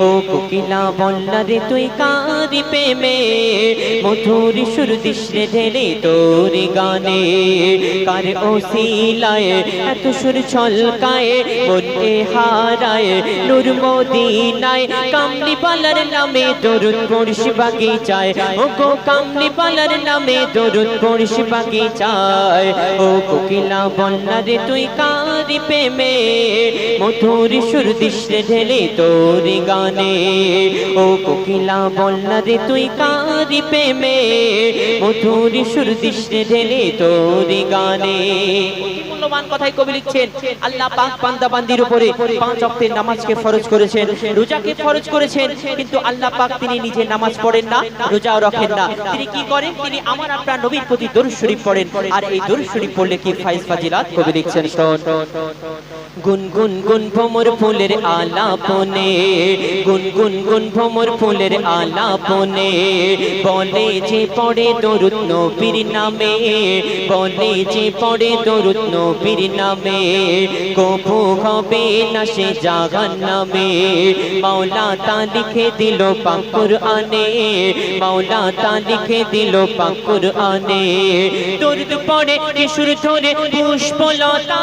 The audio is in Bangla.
ও কোকিলা বললা রে তুই কারি প্রেমে মধুর সুর দিশরে ঢেলে তোর গানে কার ওসিলায় এত সুর ছলকায় মনে হারায় নূর মদিনায় কামলি পালার নামে দরুদ পড়িস বাগিচায় ও গো কামলি পালার নামে দরুদ পড়িস বাগিচায় ও কোকিলা বললা রে তুই কারি প্রেমে মধুর সুর দিশরে ঢেলে তোর গানে ও কোকিলা বললা রে তুই কারি প্রেমে মধুর সুর দিশরে ঢেলে তোর গানে। মূল্যবান কথাই কবি লিখছেন আল্লাহ পাক বান্দা বান্দির উপরে 5 ওয়াক্তের নামাজকে ফরজ করেছেন, রোজাকে ফরজ করেছেন, কিন্তু আল্লাহ পাক তিনি নিজে নামাজ পড়েন না, রোজাও রাখেন না। তিনি কি করেন? তিনি আমার আপনার নবীর প্রতি দরুদ শরীফ পড়েন। আর এই দরুদ শরীফ পড়লে কি ফায়েজ ফাজিলাত কবি লিখছেন শোন। গুনগুন গুন ভ্রমর ফুলের আলাপনে গুনগুন গুন ভ্রমর ফুলের আলাপনে বলে যে পড়ে দরুদ নবীর নামে বলে যে পড়ে দরুদ নবীর নামে কবু হবে না সে জাহান্নামে। মাওলা তা লিখে দিল পাক কুরআনে মাওলা তা লিখে দিল পাক কুরআনে। দরুদ পড়ে সুর ধরে পুষ্পলতা